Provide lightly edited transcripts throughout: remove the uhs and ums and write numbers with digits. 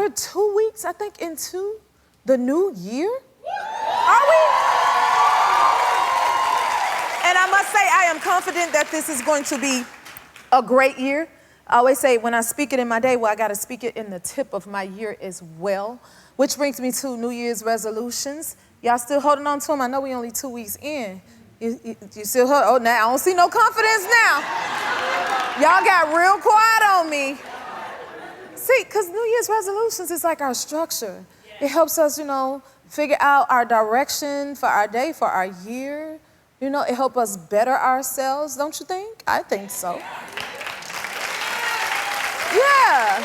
we're 2 weeks, I think, into the new year. Are we? And I must say, I am confident that this is going to be a great year. I always say when I speak it in my day, well, I got to speak it in the tip of my year as well, which brings me to New Year's resolutions. Y'all still holding on to them? I know we only 2 weeks in. You still hold? Oh, now I don't see no confidence now. Y'all got real quiet on me. See, because New Year's resolutions is like our structure. It helps us, figure out our direction for our day, for our year. It helps us better ourselves, don't you think? I think so. Yeah.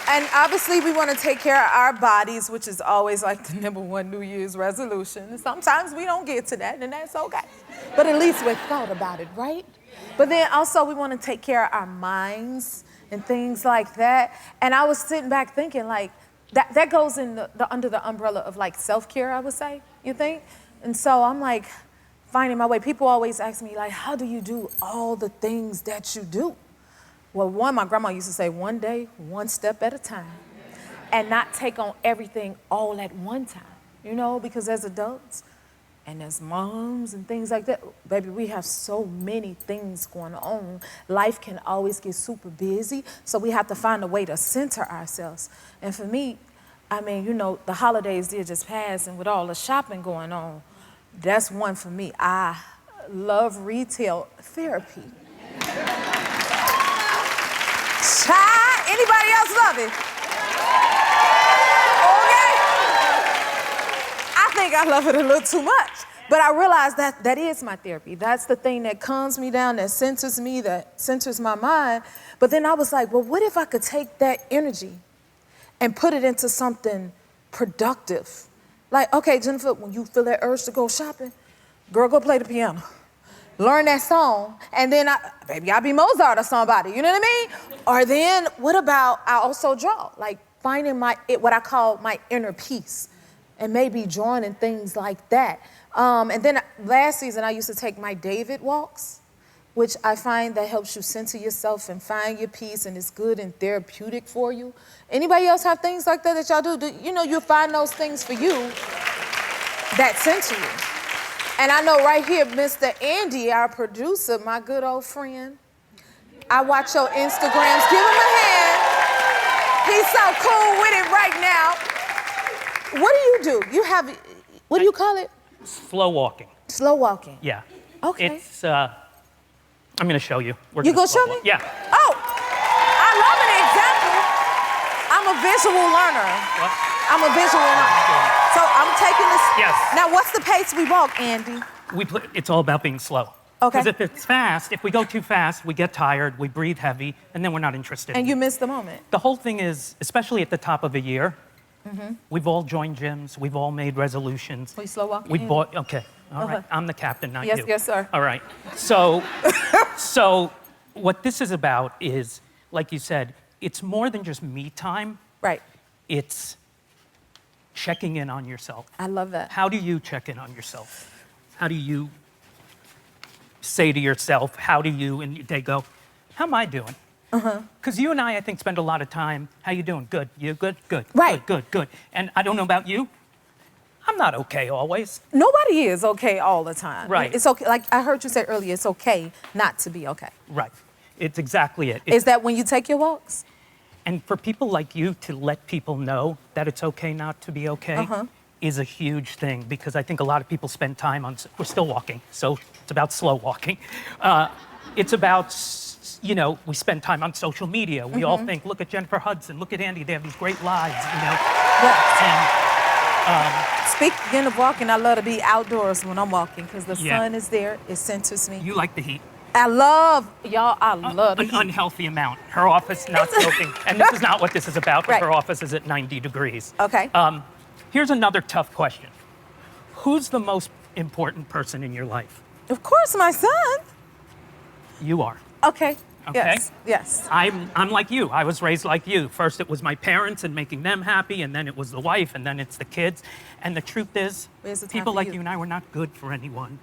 And obviously we want to take care of our bodies, which is always like the #1 New Year's resolution. Sometimes we don't get to that, and that's okay. But at least we thought about it, right? But then also we want to take care of our minds and things like that. And I was sitting back thinking, like, that goes in under the umbrella of like self-care, I would say, you think? And so I'm like finding my way. People always ask me, like, how do you do all the things that you do? Well, one, my grandma used to say, one day, one step at a time, and not take on everything all at one time, because as adults and as moms and things like that, baby, we have so many things going on. Life can always get super busy, so we have to find a way to center ourselves. And for me, I mean, the holidays did just pass, and with all the shopping going on, that's one for me. I love retail therapy. Anybody else love it? Okay. I think I love it a little too much. But I realize that is my therapy. That's the thing that calms me down, that centers me, that centers my mind. But then I was like, well, what if I could take that energy and put it into something productive? Like, okay, Jennifer, when you feel that urge to go shopping, girl, go play the piano. Learn that song, and then maybe I'll be Mozart or somebody, you know what I mean? Or then, what about, I also draw, like finding what I call my inner peace, and maybe drawing and things like that. And then last season, I used to take my David walks, which I find that helps you center yourself and find your peace, and it's good and therapeutic for you. Anybody else have things like that y'all do? You'll find those things for you that center you. And I know right here, Mr. Andy, our producer, my good old friend. I watch your Instagrams. Give him a hand. He's so cool with it right now. What do? What do you call it? Slow walking. Slow walking. Yeah. Okay. It's, I'm going to show you. You going to show me? Yeah. Oh, I love an example. I'm a visual learner. What? I'm a visual learner. So I'm taking this. Yes. Now, what's the pace we walk, Andy? It's all about being slow. Okay. Because if it's fast, if we go too fast, we get tired, we breathe heavy, and then we're not interested. And you miss the moment. The whole thing is, especially at the top of a year, we've all joined gyms, we've all made resolutions. We slow walk. We bought. Okay. All right. I'm the captain, not you. Yes, sir. All right. So what this is about is, like you said, it's more than just me time. Right. It's checking in on yourself. I love that. How do you check in on yourself? How do you say to yourself, how do you, and they go, how am I doing? Because you and I think, spend a lot of time, how you doing? Good. You good? Good. Right. Good. And I don't know about you. I'm not okay always. Nobody is okay all the time. Right. It's okay. Like I heard you say earlier, it's okay not to be okay. Right. It's exactly it. Is that when you take your walks? And for people like you to let people know that it's okay not to be okay is a huge thing, because I think a lot of people spend time on, we're still walking, so it's about slow walking. It's about, we spend time on social media. We all think, look at Jennifer Hudson, look at Andy, they have these great lives, Yes. And speaking of walking, I love to be outdoors when I'm walking, because the sun is there, it centers me. you like the heat. I love the An heat. unhealthy amount. Her office, not joking. And this is not what this is about, because Right. her office is at 90 degrees. Okay. Here's another tough question. Who's the most important person in your life? Of course, my son. You are. Okay. Okay. Yes. I'm like you. I was raised like you. First it was my parents and making them happy, and then it was the wife, and then it's the kids. And the truth is, Where's the time people for like you? you and I, we're not good for anyone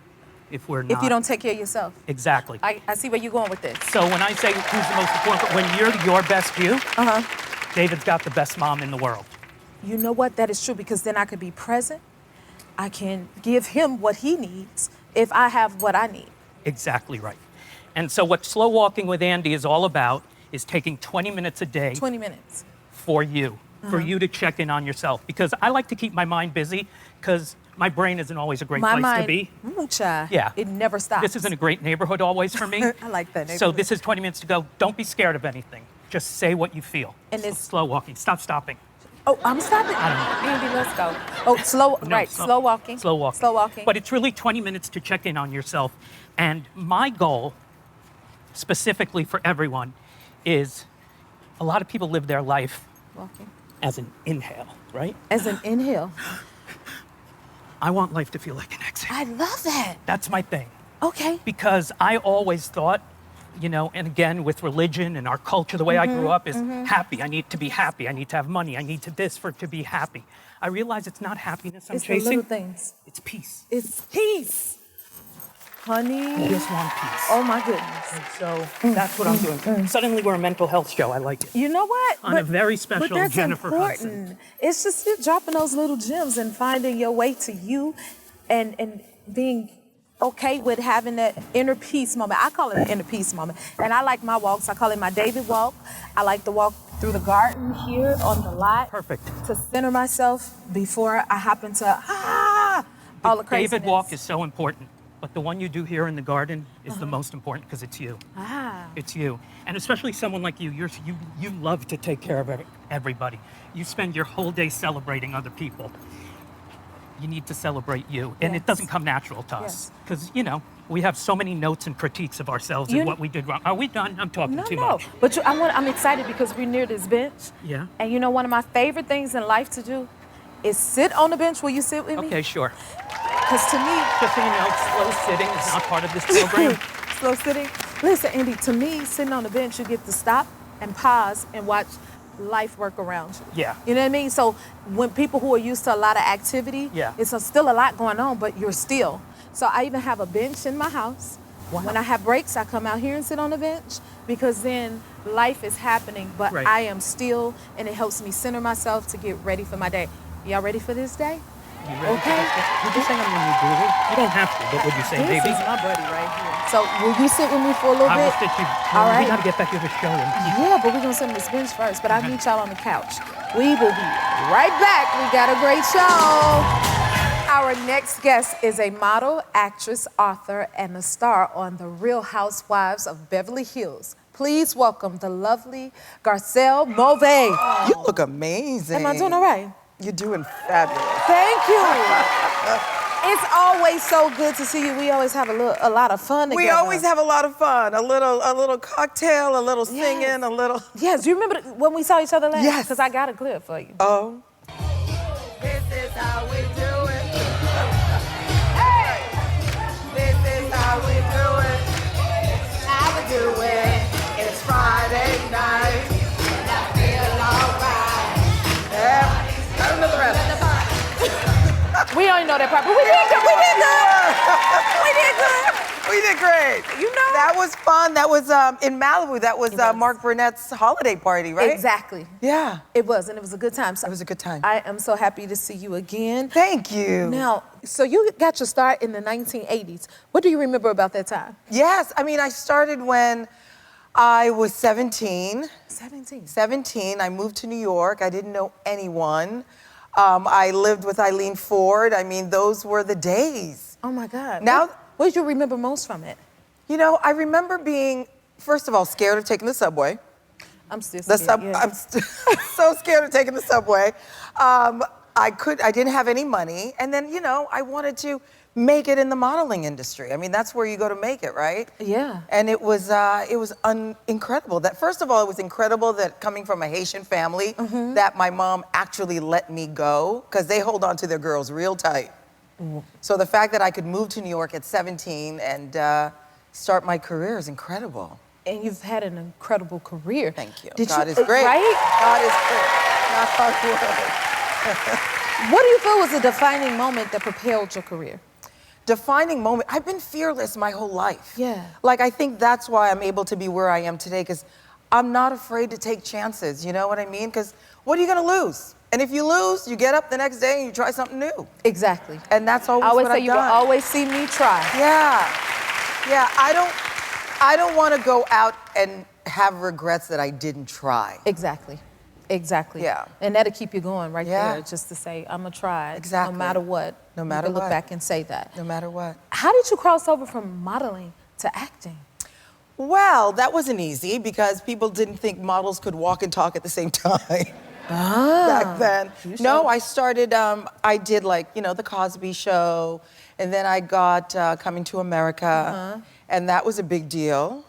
if we're not. If you don't take care of yourself. Exactly. I see where you're going with this. So when I say who's the most important, when you're your best you, David's got the best mom in the world. You know what? That is true, because then I could be present. I can give him what he needs if I have what I need. Exactly right. And so what Slow Walking with Andy is all about is taking 20 minutes a day 20 minutes. for you, for you to check in on yourself. Because I like to keep my mind busy, because my brain isn't always a great My place mind, to be. child, Yeah. it never stops. This isn't a great neighborhood always for me. I like that So neighborhood. this is 20 minutes to go. Don't be scared of anything. Just say what you feel. And it's- Slow walking. Stop stopping. Oh, I'm stopping. I don't know. Andy, let's go. Oh, slow, No, right, slow walking. Slow walking. Slow walking. But it's really 20 minutes to check in on yourself. And my goal, specifically for everyone, is a lot of people live their life Walking. as an inhale, right? As an inhale. I want life to feel like an exhale. I love that. That's my thing. Okay. Because I always thought, you know, and again, with religion and our culture, the way I grew up is happy. I need to be happy. I need to have money. I need to this for to be happy. I realize it's not happiness I'm It's the chasing. little things. It's peace. It's peace. Honey. I just want peace. Oh my goodness. And so that's what I'm doing. Suddenly we're a mental health show. I like it. You know what? On a very special but that's Jennifer important. Hudson. It's just you dropping those little gems and finding your way to you, and being okay with having that inner peace moment. I call it an inner peace moment. And I like my walks. I call it my David walk. I like to walk through the garden here on the lot. Perfect. To center myself before I hop into all the craziness. David walk is so important, but the one you do here in the garden is the most important because it's you. It's you. And especially someone like you, you love to take care of everybody. You spend your whole day celebrating other people. You need to celebrate you. And it Yes. doesn't come natural to us. Yes. Because, you know, we have so many notes and critiques of ourselves and what we did wrong. Are we done? I'm talking too much. But I'm excited because we're near this bench. Yeah. And you know, one of my favorite things in life to do is sit on the bench. Will you sit with me? Okay, sure. Because to me, Just so you know, slow sitting is not part of this program. slow sitting. Listen, Andy, to me, sitting on the bench, you get to stop and pause and watch life work around you. Yeah. You know what I mean? So when people who are used to a lot of activity, Yeah. it's still a lot going on, but you're still. So I even have a bench in my house. Wow. When I have breaks, I come out here and sit on the bench because then life is happening, but Right. I am still, and it helps me center myself to get ready for my day. Y'all ready for this day? You ready? Okay. Would you say I'm your new groovy? You don't have to, but would you say This maybe? is my buddy right here. So will you sit with me for a little I will bit? sit you. All right. We got to get back to the show. And Yeah, but we're gonna sit on this bench first. But I'll meet y'all on the couch. We will be right back. We got a great show. Our next guest is a model, actress, author, and a star on The Real Housewives of Beverly Hills. Please welcome the lovely Garcelle Beauvais. You look amazing. Am I doing all right? You're doing fabulous. Thank you. It's always so good to see you. We always have a lot of fun together. We always have a lot of fun. A little cocktail, a little singing, a little. Yes, do you remember when we saw each other last? Yes. Because I got a clip for you. Oh. This is how we do it. Hey! This is how we do it. How we do it. It's Friday night. And I feel alright. Yeah. I don't know the rest. We only know that part, but we did good. We did good. We did good. We did great. You know? That was fun. That was in Malibu. That was was. Mark Burnett's holiday party, right? Exactly. Yeah. It was, and it was a good time. So It was a good time. I am so happy to see you again. Thank you. Now, so you got your start in the 1980s. What do you remember about that time? Yes. I mean, I started when I was 17. 17. 17. I moved to New York. I didn't know anyone. I lived with Eileen Ford. I mean, those were the days. Oh my God. Now- what did you remember most from it? You know, I remember being, first of all, scared of taking the subway. I'm still The scared. Yeah. I'm so scared of taking the subway. I didn't have any money. And then, you know, I wanted to make it in the modeling industry. I mean, that's where you go to make it, right? Yeah. And it was incredible. That first of all, it was incredible that coming from a Haitian family, that my mom actually let me go, because they hold on to their girls real tight. So the fact that I could move to New York at 17 and start my career is incredible. And you've had an incredible career. Thank you. Did God you, is great. Right? God is great. Not hard work. What do you feel was a defining moment that propelled your career? Defining moment. I've been fearless my whole life. Yeah. Like, I think that's why I'm able to be where I am today, because I'm not afraid to take chances, you know what I mean? Because what are you gonna lose? And if you lose, you get up the next day and you try something new. Exactly. And that's always I always what say I've you will done. always see me try. Yeah, I don't want to go out and have regrets that I didn't try. Exactly. Yeah. And that'll keep you going right Yeah. there, just to say, I'm gonna try it. Exactly. No matter what. No matter you can what. look back and say that. No matter what. How did you cross over from modeling to acting? Well, that wasn't easy because people didn't think models could walk and talk at the same time. Back then. No, I started, I did like, you know, The Cosby Show, and then I got Coming to America, and that was a big deal.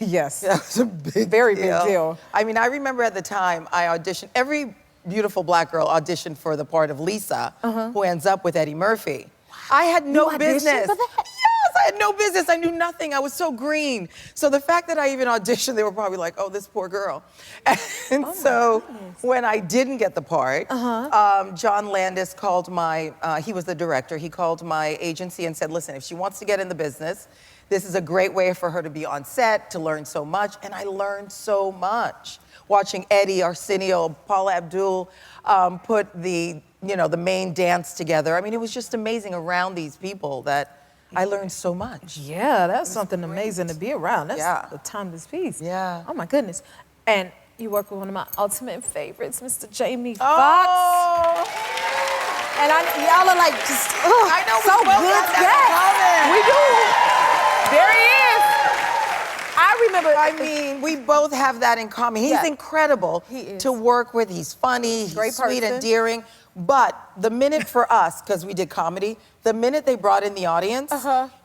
Yes. That was a big Very deal. big deal. I mean, I remember at the time I auditioned, every beautiful black girl auditioned for the part of Lisa, who ends up with Eddie Murphy. I had no You auditioned business. for that? Yes, I had no business. I knew nothing. I was so green. So the fact that I even auditioned, they were probably like, oh, this poor girl. And so when I didn't get the part, John Landis called he was the director, he called my agency and said, listen, if she wants to get in the business, this is a great way for her to be on set, to learn so much. And I learned so much. Watching Eddie, Arsenio, Paula Abdul put the main dance together. I mean, it was just amazing around these people that I learned so much. Yeah, that's something amazing to be around. That's the timeless piece. Yeah. Oh my goodness. And you work with one of my ultimate favorites, Mr. Jamie Foxx. Oh. And y'all are like just I know, we so both good got that together. We do. There he is. I remember. I mean, we both have that in common. He's incredible He is. to work with. He's funny, he's Great sweet, person. endearing. But the minute for us, because we did comedy, the minute they brought in the audience,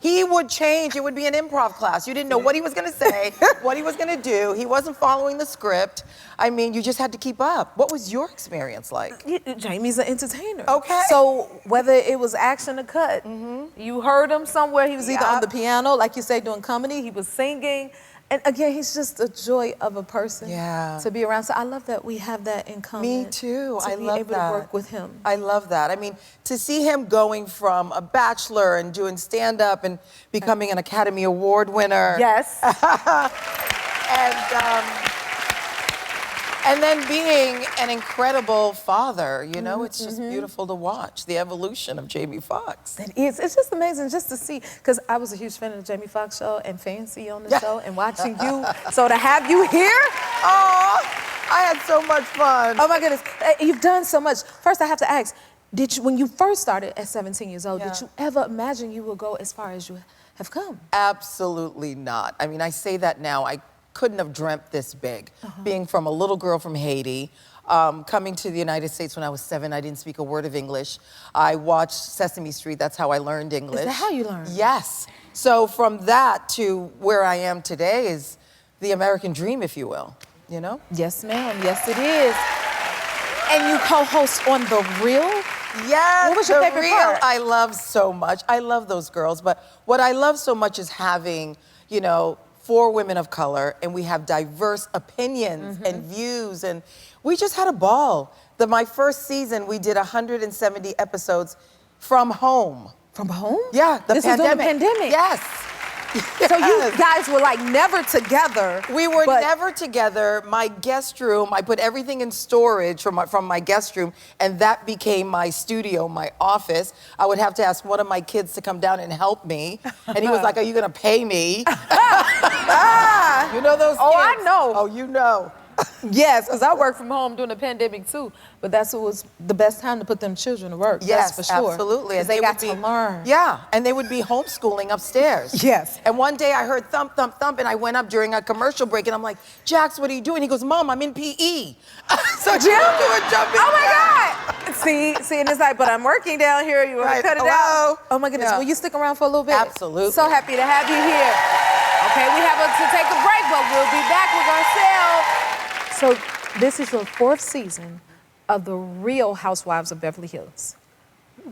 he would change. It would be an improv class. You didn't know what he was going to say, what he was going to do. He wasn't following the script. I mean, you just had to keep up. What was your experience like? Jamie's an entertainer. Okay. So whether it was action or cut, you heard him somewhere. He was either on the piano, like you say, doing comedy. He was singing. And again, he's just a joy of a person to be around. So I love that we have that in common. Me too. I love that. To be able to work with him. I love that. I mean, to see him going from a bachelor and doing stand-up and becoming an Academy Award winner. Yes. And then being an incredible father, you know, it's just beautiful to watch the evolution of Jamie Foxx. It is. It's just amazing just to see, because I was a huge fan of the Jamie Foxx show and fancy on the show and watching you. So to have you here, Oh, I had so much fun. oh my goodness, you've done so much. First, I have to ask, when you first started at 17 years old, did you ever imagine you would go as far as you have come? Absolutely not. I mean, I say that now. I couldn't have dreamt this big. Being from a little girl from Haiti, coming to the United States when I was 7, I didn't speak a word of English. I watched Sesame Street, that's how I learned English. Is that how you learned? Yes. So from that to where I am today is the American dream, if you will, you know? Yes, ma'am. Yes, it is. And you co-host on The Real? Yes, What was your The favorite Real part? I love so much. I love those girls, but what I love so much is having, you know, 4 women of color, and we have diverse opinions and views, and we just had a ball. My first season, we did 170 episodes from home. From home? Yeah, the This pandemic. was during the pandemic? Yes. So you guys were like never together. We were but- never together. My guest room, I put everything in storage from my guest room, and that became my studio, my office. I would have to ask one of my kids to come down and help me. And he was like, are you gonna pay me? You know those kids? Oh, I know. Oh, you know. Yes, because I worked from home during the pandemic too. But that's what was the best time to put them children to work. Yes, that's for sure. absolutely. Because they got to learn. Yeah, and they would be homeschooling upstairs. Yes. And one day I heard thump, thump, thump, and I went up during a commercial break, and I'm like, Jax, what are you doing? He goes, Mom, I'm in PE. So Jim, you were jumping. Oh my God! See, and it's like, but I'm working down here. You want Right. to cut it Hello? out? Oh my goodness! Yeah. Will you stick around for a little bit? Absolutely. So happy to have you here. Okay, we have to take a break, but we'll be back with Garcelle. So this is your 4th season of The Real Housewives of Beverly Hills.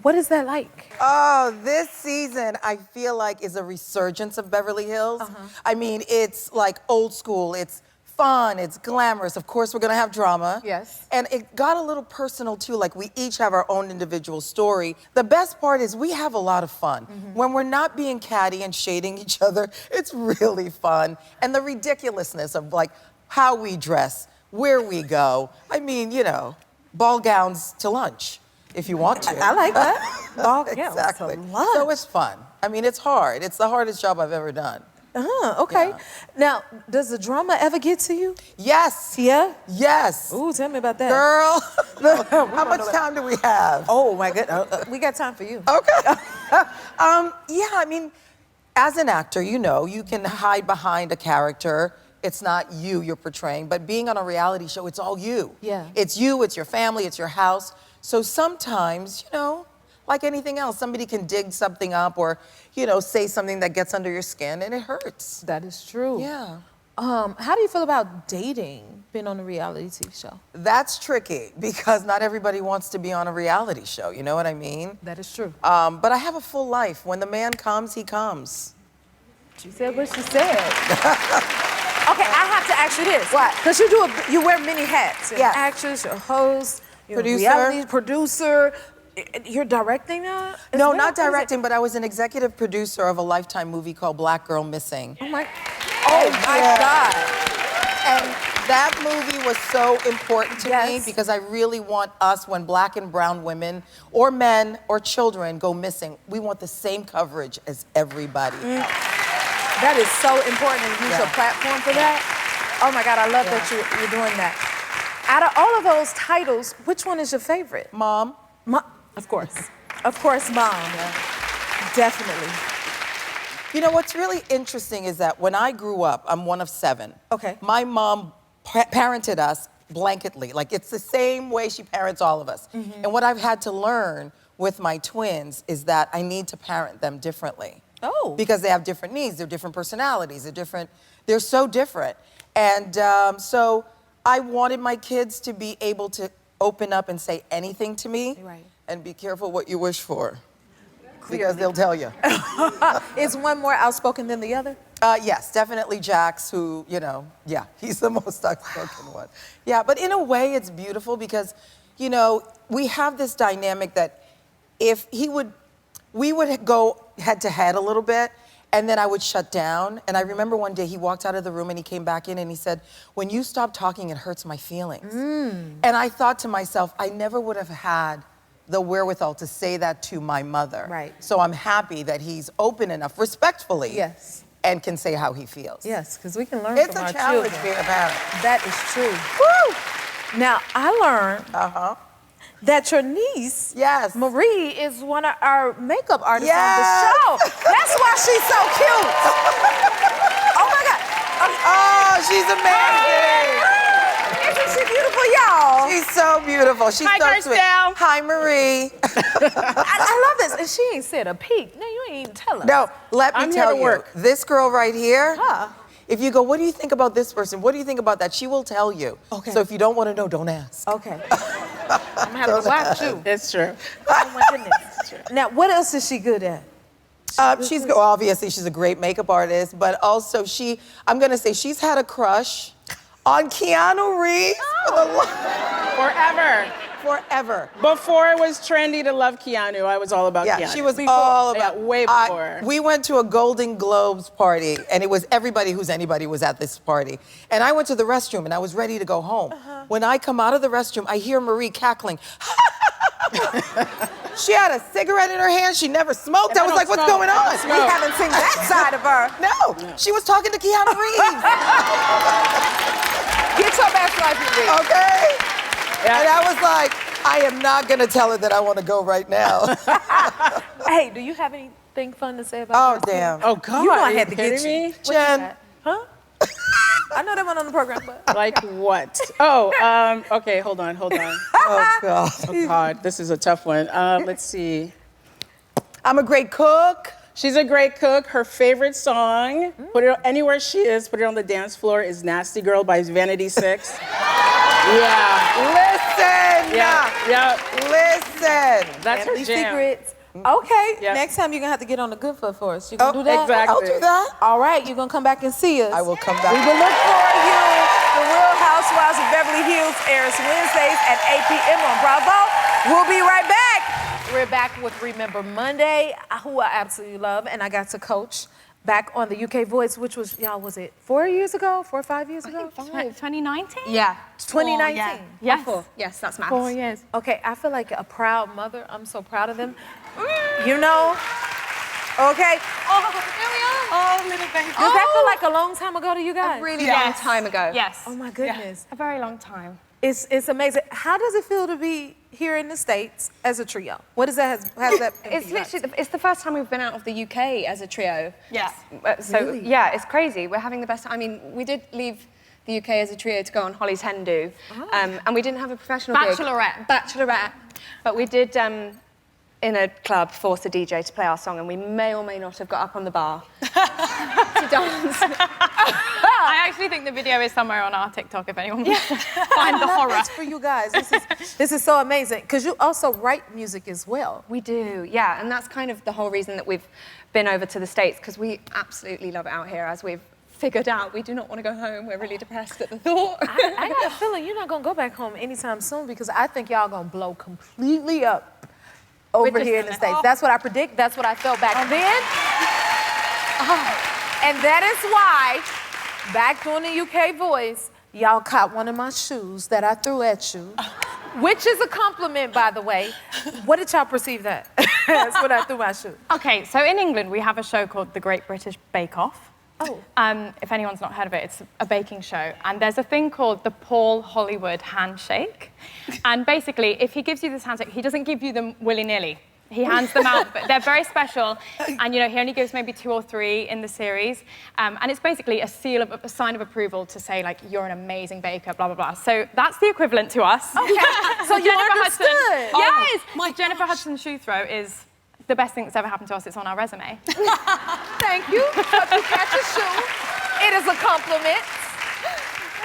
What is that like? Oh, this season, I feel like is a resurgence of Beverly Hills. I mean, it's like old school. It's fun, it's glamorous. Of course, we're gonna have drama. Yes. And it got a little personal too, like we each have our own individual story. The best part is we have a lot of fun. When we're not being catty and shading each other, it's really fun. And the ridiculousness of like how we dress, where we go. I mean, you know, ball gowns to lunch, if you want to. I like that. Ball gowns Exactly. to lunch. So it's fun. I mean, it's hard. It's the hardest job I've ever done. Okay. Yeah. Now, does the drama ever get to you? Yes. Yeah? Yes. Ooh, tell me about that. Girl, how much time do we have? Oh, my goodness. We got time for you. Okay. Yeah, I mean, as an actor, you know, you can hide behind a character. It's not you you're portraying, but being on a reality show, it's all you. Yeah. It's you, it's your family, it's your house. So sometimes, you know, like anything else, somebody can dig something up or, you know, say something that gets under your skin and it hurts. That is true. Yeah. How do you feel about dating, being on a reality TV show? That's tricky because not everybody wants to be on a reality show, you know what I mean? That is true. But I have a full life. When the man comes, he comes. She said what she said. Okay, I have to ask you this. What? Because you wear many hats. You're an Yes. actress, you're a host, you're Producer. a reality producer. You're directing now? as No, well? not What is it? directing, but I was an executive producer of a Lifetime movie called Black Girl Missing. Oh my Yeah. God. And that movie was so important to me Yes. because I really want us, when black and brown women or men or children go missing, we want the same coverage as everybody else. That is so important and use Yeah. your platform for that. Oh my God, I love that you're doing that. Out of all of those titles, which one is your favorite? Mom, Of course. Of course, Mom. Definitely. you know what's really interesting is that when I grew up, I'm one of 7. Okay. My mom parented us blanketly. Like it's the same way she parents all of us. Mm-hmm. And what I've had to learn with my twins is that I need to parent them differently. Oh. Because they have different needs, they're different personalities, they're so different. And so I wanted my kids to be able to open up and say anything to me. Right. And be careful what you wish for. Because they'll tell you. Is one more outspoken than the other? Yes, definitely Jax, who, you know, yeah, he's the most outspoken one. Yeah, but in a way it's beautiful because, you know, we have this dynamic that if we would go head to head a little bit, and then I would shut down. And I remember one day he walked out of the room and he came back in and he said, when you stop talking, it hurts my feelings. And I thought to myself, I never would have had the wherewithal to say that to my mother. Right. So I'm happy that he's open enough, respectfully, Yes. and can say how he feels. Yes, because we can learn It's from a our challenge children. being a parent. That is true. Woo! Now, I learned that your niece, Yes. Marie, is one of our makeup artists Yes. on the show. That's why she's so cute. Oh my God. Oh, she's amazing. Isn't she beautiful, y'all? She's so beautiful. She's Hi, so sweet. Garcelle. Hi, Marie. I love this. And she ain't said a peep. No, you ain't even tell us. No, let me I'm here tell to you, work. this girl right here, Huh. if you go, what do you think about this person? What do you think about that? She will tell you. Okay. So if you don't want to know, don't ask. Okay. I'm gonna have to watch you. It's true. Oh my goodness. Now, what else is she good at? Obviously, she's a great makeup artist, but also I'm going to say she's had a crush on Keanu Reeves Forever. forever. Before it was trendy to love Keanu, I was all about Yeah, Keanu. she was all Yeah, about. way before. We went to a Golden Globes party, and it was everybody who's anybody was at this party. And I went to the restroom, and I was ready to go home. When I come out of the restroom, I hear Marie cackling. She had a cigarette in her hand. She never smoked. I was like, what's going on? We haven't seen that side of her. No, she was talking to Keanu Reeves. Get your best life, Marie. Okay? And I was like, I am not going to tell her that I want to go right now. Hey, do you have anything fun to say about Oh, Garcelle? damn. Oh, God. You know I are you had to get kidding you. me? What you Jen. got? Huh? I know that one on the program, but Like what? Oh, okay, hold on. Oh, God. Oh, God, this is a tough one. Let's see. I'm a great cook. She's a great cook. Her favorite song, put it anywhere she is, put it on the dance floor, is Nasty Girl by Vanity 6. Yeah. Listen. Yeah. Listen. That's her Family jam. Secrets. Okay, Yep. next time you're gonna have to get on the good foot for us. You gonna do that? exactly. I'll do that. All right, you're gonna come back and see us. I will come We back. will look for you. The Real Housewives of Beverly Hills airs Wednesdays at 8 p.m. on Bravo. We'll be right back. We're back with Remember Monday, who I absolutely love, and I got to coach back on the UK Voice, which was, y'all, was it 4 years ago? 4 or 5 years ago? 2019? Yeah. 2019. Yeah. Yes. 4. Yes, that's maths. 4 years. Okay, I feel like a proud mother. I'm so proud of them. You know? Okay. Oh, there we are. Oh, little baby. Does that feel like a long time ago to you guys? A really long time ago. Yes. Oh my goodness. A very long time. It's amazing. How does it feel to be here in the States as a trio? What does that has that? It's literally, it's the first time we've been out of the UK as a trio. Yeah. So, Really? yeah, it's crazy. We're having the best time. I mean, we did leave the UK as a trio to go on Holly's Hen Do. And we didn't have a professional Bachelorette. Bachelorette. But we did, in a club, force a DJ to play our song, and we may or may not have got up on the bar to dance. I actually think the video is somewhere on our TikTok if anyone wants to find the horror. That's for you guys. This is so amazing because you also write music as well. We do, yeah, and that's kind of the whole reason that we've been over to the States, because we absolutely love it out here, as we've figured out. We do not want to go home. We're really depressed at the thought. I got a feeling you're not gonna go back home anytime soon because I think y'all gonna blow completely up over just here in the gonna- States. That's what I predict. That's what I felt back then. And that is why, back during the UK Voice, y'all caught one of my shoes that I threw at you, which is a compliment, by the way. What did y'all perceive that? That's when I threw my shoe. Okay, so in England, we have a show called The Great British Bake Off. Oh. If anyone's not heard of it, it's a baking show. And there's a thing called the Paul Hollywood handshake. And basically, if he gives you this handshake, he doesn't give you them willy-nilly. He hands them out, but they're very special. And, you know, he only gives maybe 2 or 3 in the series. And it's basically a sign of approval to say, like, you're an amazing baker, blah, blah, blah. So that's the equivalent to us. Okay, so you understood. Yes! Jennifer Hudson shoe throw is the best thing that's ever happened to us. It's on our resume. Thank you. So if you catch a shoe, it is a compliment.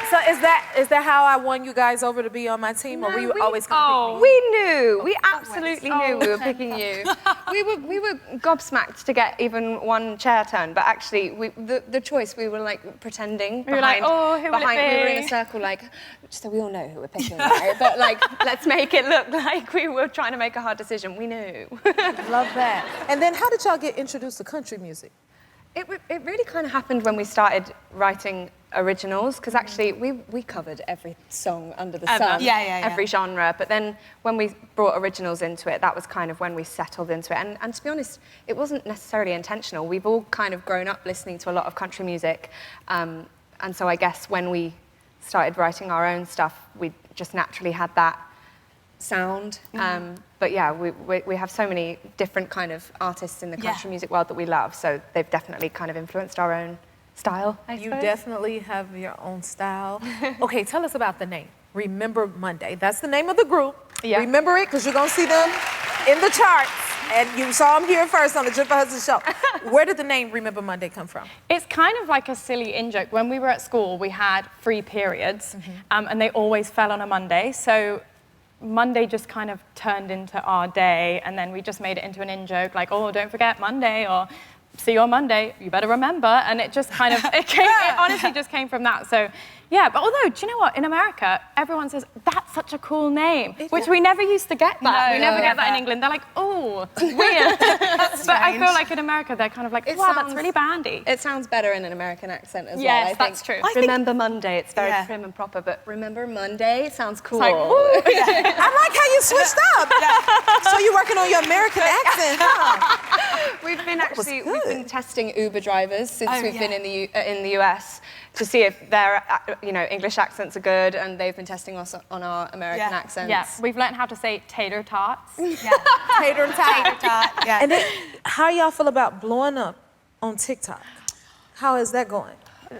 So is that how I won you guys over to be on my team, or were you always gonna pick me? We knew. We absolutely knew we were picking you. We were gobsmacked to get even one chair turn, but actually, the choice, we were like pretending. We were like, oh, who will it be? We were in a circle, like, so we all know who we're picking, right? But like, let's make it look like we were trying to make a hard decision. We knew. Love that. And then how did y'all get introduced to country music? It really kind of happened when we started writing originals, because actually we covered every song under the sun, every genre. But then when we brought originals into it, that was kind of when we settled into it. And to be honest, it wasn't necessarily intentional. We've all kind of grown up listening to a lot of country music. And so I guess when we started writing our own stuff, we just naturally had that sound. But yeah, we have so many different kind of artists in the country music world that we love, so they've definitely kind of influenced our own style, I You suppose. definitely have your own style. Okay, tell us about the name. Remember Monday. That's the name of the group. Yeah. Remember it, because you're going to see them in the charts. And you saw them here first on the Jennifer Hudson Show. Where did the name Remember Monday come from? It's kind of like a silly in-joke. When we were at school, we had free periods, and they always fell on a Monday. So Monday just kind of turned into our day, and then we just made it into an in-joke, like, oh, don't forget Monday, or see you on Monday, you better remember. And it just kind of, it honestly just came from that. So yeah, but although, do you know what? In America, everyone says, that's such a cool name, which we never used to get that. We never get that in England. They're like, oh, weird. But I feel like in America, they're kind of like, wow, that's really bandy. It sounds better in an American accent as well, Yes, I think. that's true. Remember Monday, it's very prim and proper, but Remember Monday sounds cool. Like, I like how you switched up. So you're working on your American accent, huh? We've been testing Uber drivers since we've been in the US to see if their English accents are good, and they've been testing us on our American accents. Yeah, we've learned how to say tater tots. Tater and tot. Yeah. And then, how y'all feel about blowing up on TikTok? How is that going?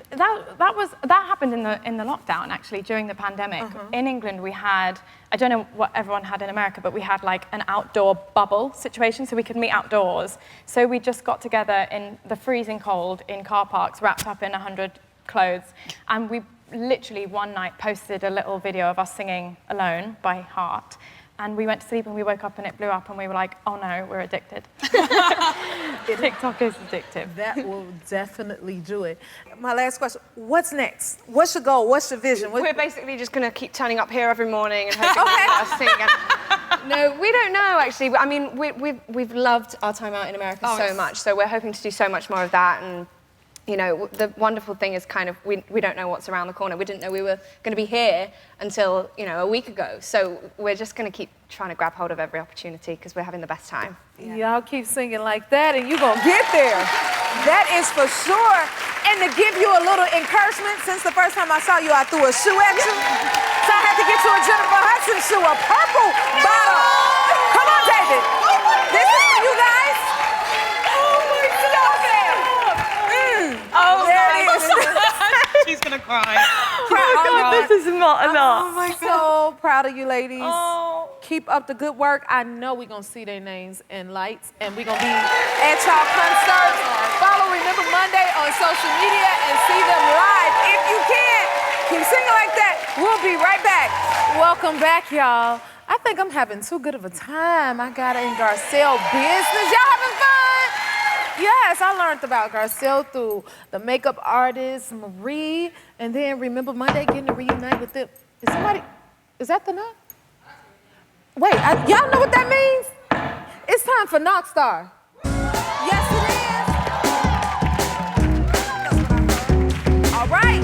That happened in the lockdown, actually, during the pandemic. In England, we had, I don't know what everyone had in America, but we had like an outdoor bubble situation, so we could meet outdoors. So we just got together in the freezing cold in car parks, wrapped up in 100 clothes, and we literally one night posted a little video of us singing Alone by Heart. And we went to sleep and we woke up and it blew up and we were like, oh no, we're addicted. TikTok is addictive. That will definitely do it. My last question, what's next? What's your goal? What's your vision? We're basically just going to keep turning up here every morning and hoping that us sing again. No, we don't know, actually. I mean, we've loved our time out in America so much, so we're hoping to do so much more of that. And, you know, the wonderful thing is kind of we don't know what's around the corner. We didn't know we were going to be here until, you know, a week ago. So we're just going to keep trying to grab hold of every opportunity because we're having the best time. Y'all keep singing like that and you're going to get there. That is for sure. And to give you a little encouragement, since the first time I saw you, I threw a shoe at you. So I had to get you a Jennifer Hudson shoe, a purple bottle. Come on, David. This is for you guys. Oh, my God. Oh, there it is. She's gonna cry. this is not enough. Oh, my God. So proud of you, ladies. Oh. Keep up the good work. I know we're going to see their names in lights, and we're going to be at y'all concerts. Follow Remember Monday on social media and see them live if you can. Keep singing like that. We'll be right back. Welcome back, y'all. I think I'm having too good of a time. I got in Garcelle business. Y'all having fun? Yes, I learned about Garcelle through the makeup artist, Marie, and then Remember Monday getting to reunite with them. Is that the knot? Wait, y'all know what that means? It's time for Knock Star. Yes, it is. All right.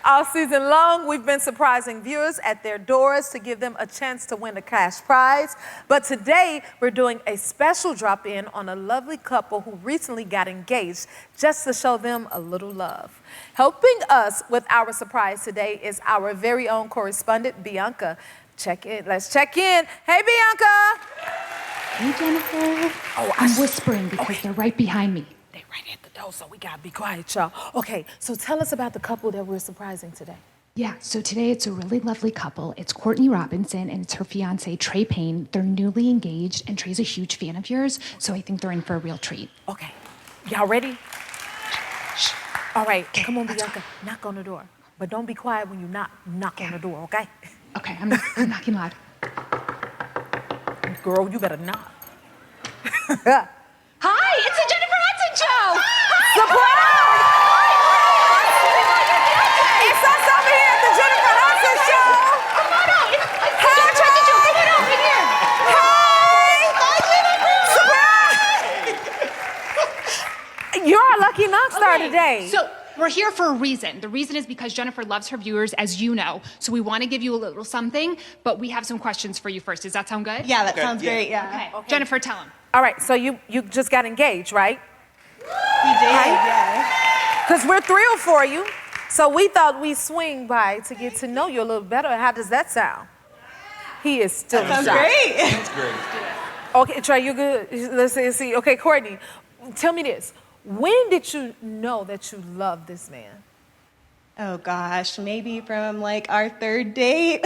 All season long, we've been surprising viewers at their doors to give them a chance to win a cash prize. But today, we're doing a special drop-in on a lovely couple who recently got engaged just to show them a little love. Helping us with our surprise today is our very own correspondent, Bianca. Check in. Let's check in. Hey, Bianca. Hey, Jennifer. Oh, I'm whispering because they're right behind me. They right at the door, so we gotta be quiet, y'all. Okay, so tell us about the couple that we're surprising today. Yeah, so today it's a really lovely couple. It's Courtney Robinson and it's her fiance, Trey Payne. They're newly engaged, and Trey's a huge fan of yours, so I think they're in for a real treat. Okay, y'all ready? Shh. All right, come on, Bianca, knock on the door. But don't be quiet when you knock on the door, okay? Okay, I'm knocking loud. Girl, you better knock. Hi, it's the Jennifer Hudson Show! Surprise! It's us over here at the Jennifer Hudson Show! Come on out! It's the Jennifer Hudson Show! Come on out, right here! Hi! Surprise! You're our lucky knock star today. So, we're here for a reason. The reason is because Jennifer loves her viewers, as you know. So we want to give you a little something, but we have some questions for you first. Does that sound good? Yeah, that sounds great, yeah. Okay. Jennifer, tell them. All right, so you just got engaged, right? We did, yeah. Because we're thrilled for you. So we thought we'd swing by to get to know you a little better. How does that sound? He is still in shock. Sounds great. That's great. Okay, Trey, you good? Let's see. Okay, Courtney, tell me this. When did you know that you loved this man? Oh gosh, maybe from like our third date.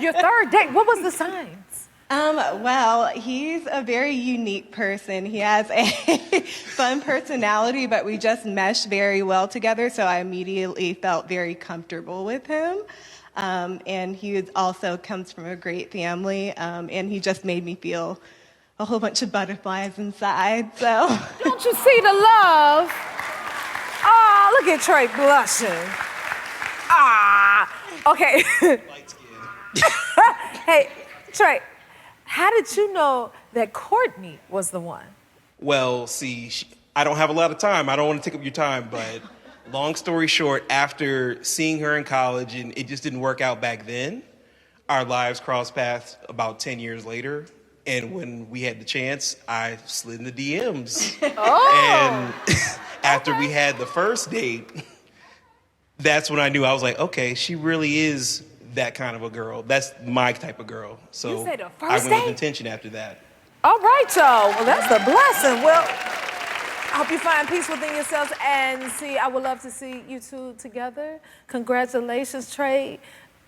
Your third date? What was the signs? Well, he's a very unique person. He has a fun personality, but we just meshed very well together, so I immediately felt very comfortable with him. And he also comes from a great family, and he just made me feel a whole bunch of butterflies inside, so. Don't you see the love? Oh, look at Trey blushing. Ah, okay. Light skin. Hey, Trey, how did you know that Courtney was the one? Well, see, I don't have a lot of time. I don't want to take up your time, but long story short, after seeing her in college and it just didn't work out back then, our lives crossed paths about 10 years later. And when we had the chance, I slid in the DMs. Oh. And after we had the first date, that's when I knew. I was like, okay, she really is that kind of a girl. That's my type of girl. So You said the I first went with date? intention after that. All right, y'all. Well, that's a blessing. Well, I hope you find peace within yourselves. And see, I would love to see you two together. Congratulations, Trey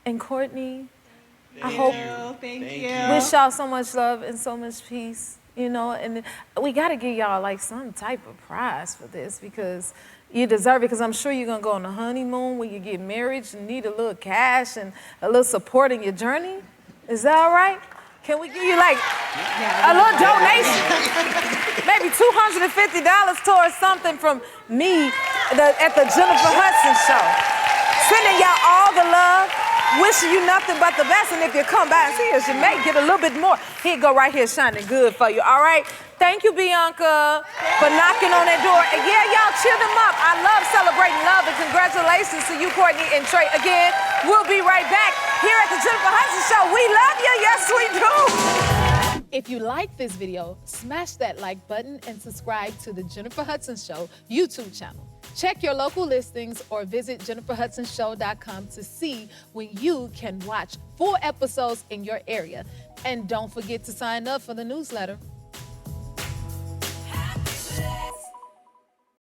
and Courtney. Thank you. Wish y'all so much love and so much peace, you know, and we got to give y'all like some type of prize for this because you deserve it, because I'm sure you're going to go on a honeymoon when you get married. You need a little cash and a little support in your journey. Is that all right? Can we give you like a little donation? Maybe $250 towards something from me at the Jennifer Hudson Show. Sending y'all all the love. Wishing you nothing but the best. And if you come by and see us, you may get a little bit more. Here you go right here shining good for you, all right? Thank you, Bianca, for knocking on that door. And yeah, y'all cheer them up. I love celebrating love, and congratulations to you, Courtney and Trey. Again, we'll be right back here at the Jennifer Hudson Show. We love you, yes we do. If you like this video, smash that like button and subscribe to the Jennifer Hudson Show YouTube channel. Check your local listings or visit jenniferhudsonshow.com to see when you can watch full episodes in your area. And don't forget to sign up for the newsletter.